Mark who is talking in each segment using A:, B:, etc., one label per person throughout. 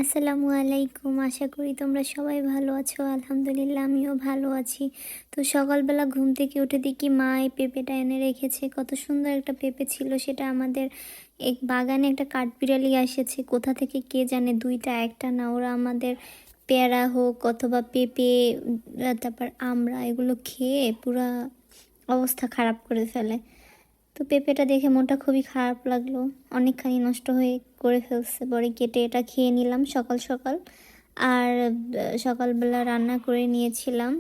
A: আসসালামু আলাইকুম। আশা করি তোমরা সবাই ভালো আছো। আলহামদুলিল্লাহ আমিও ভালো আছি। তো সকালবেলা ঘুম থেকে উঠে দেখি মা এই পেঁপেটা এনে রেখেছে। কত সুন্দর একটা পেঁপে ছিল, সেটা আমাদের এক বাগানে একটা কাঠবিড়ালি এসেছে, কোথা থেকে কে জানে, দুইটা একটা না। ওরা আমাদের পেয়ারা হোক অথবা পেঁপে, তারপর আমরা এগুলো খেয়ে পুরা অবস্থা খারাপ করে ফেলে। তো পেঁপেটা দেখে মনটা খুবই খারাপ লাগলো, অনেকখানি নষ্ট হয়ে করে ফেলছে। পরে কেটে এটা খেয়ে নিলাম সকাল সকাল। আর সকালবেলা রান্না করে নিয়েছিলাম,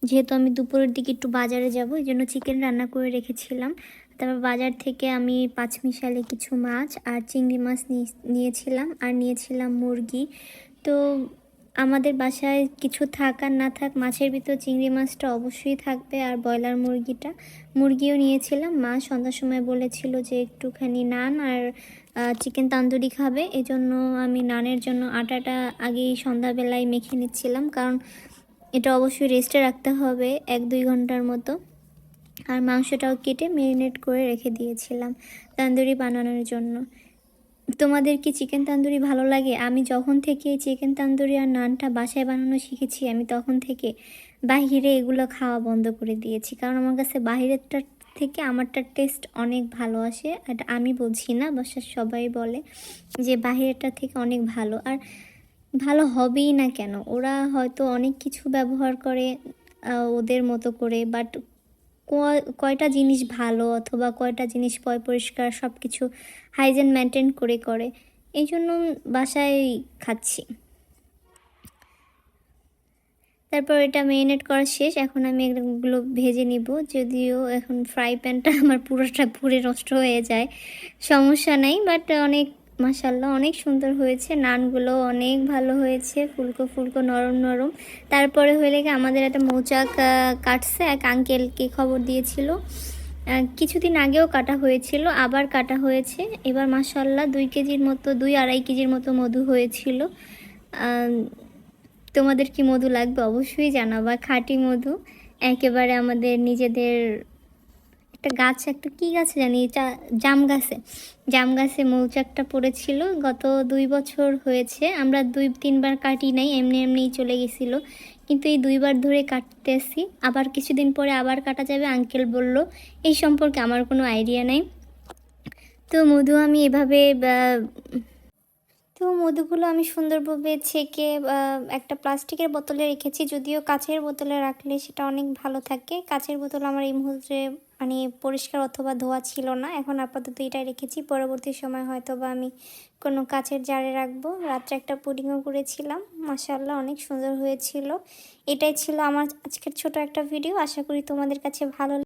A: যেহেতু আমি দুপুরের দিকে একটু বাজারে যাব, এই জন্য চিকেন রান্না করে রেখেছিলাম। তারপর বাজার থেকে আমি পাঁচমিশালি কিছু মাছ আর চিংড়ি মাছ নিয়েছিলাম, আর নিয়েছিলাম মুরগি। তো আমাদের বাসায় কিছু থাক আর না থাক, মাছের ভিতর চিংড়ি মাছটা অবশ্যই থাকবে, আর ব্রয়লার মুরগিও নিয়েছিলাম। মা সন্ধ্যার সময় বলেছিল যে একটুখানি নান আর চিকেন তান্দুরি খাবে, এজন্য আমি নানের জন্য আটাটা আগেই সন্ধ্যাবেলায় মেখে নিচ্ছিলাম, কারণ এটা অবশ্যই রেস্টে রাখতে হবে 1-2 ঘন্টার মতো। আর মাংসটাও কেটে ম্যারিনেট করে রেখে দিয়েছিলাম তান্দুরি বানানোর জন্য। তোমাদের কি চিকেন তান্দুরি ভালো লাগে? আমি যখন থেকে চিকেন তান্দুরি আর নানটা বাসায় বানানো শিখেছি, আমি তখন থেকে বাহিরে এগুলো খাওয়া বন্ধ করে দিয়েছি, কারণ আমার কাছে বাহিরেরটার থেকে আমারটার টেস্ট অনেক ভালো আসে। আর আমি বলছি না, বাসার সবাই বলে যে বাহিরেরটা থেকে অনেক ভালো। আর ভালো হবেই না কেন, ওরা হয়তো অনেক কিছু ব্যবহার করে ওদের মতো করে, বাট কয়টা জিনিস ভালো অথবা কয়টা জিনিস পরিষ্কার, সব কিছু হাইজেন মেনটেন করে করে, এই জন্য বাসায় খাচ্ছি। তারপর এটা মেরিনেট করা শেষ, এখন আমি এগুলো ভেজে নিব। যদিও এখন ফ্রাই প্যানটা আমার পুরোটা পুড়ে নষ্ট হয়ে যায়, সমস্যা নেই, বাট অনেক মাশাআল্লাহ অনেক সুন্দর হয়েছে। নানগুলো অনেক ভালো হয়েছে, ফুলকো ফুলকো নরম নরম। তারপরে হলে কি, আমাদের একটা মৌচাক কাটছে, এক আঙ্কেলকে খবর দিয়েছিল, কিছুদিন আগেও কাটা হয়েছিল, আবার কাটা হয়েছে। এবার মাশাআল্লাহ 2-2.5 কেজির মতো মধু হয়েছিল। তোমাদের কি মধু লাগবে অবশ্যই জানাবা, খাঁটি মধু একেবারে আমাদের নিজেদের। একটা গাছ, একটা কি গাছে জানি, জাম গাছে মৌচাকটা পড়েছিল। গত 2 বছর হয়েছে, আমরা 2-3 বার কাটি নাই, এমনি এমনিই চলে গেছিলো, কিন্তু এই 2 বার ধরে কাটতেছি। আবার কিছুদিন পরে আবার কাটা যাবে, আঙ্কেল বলল। এই সম্পর্কে আমার কোনো আইডিয়া নাই। তো মধুগুলো আমি সুন্দরভাবে ছেঁকে একটা প্লাস্টিকের বোতলে রেখেছি, যদিও কাচের বোতলে রাখলে সেটা অনেক ভালো থাকে। কাচের বোতল আমার এই মুহূর্তে মানে পরিষ্কার অথবা ধোয়া ছিল না, এখন আপাতত এটাই রেখেছি। পরবর্তী সময় হয়তো বা আমি কোনো কাচের জারে রাখবো। রাত্রে একটা পুডিংও করেছিলাম, মাশাআল্লাহ অনেক সুন্দর হয়েছিল। এটাই ছিল আমার আজকের ছোট একটা ভিডিও, আশা করি তোমাদের কাছে ভালো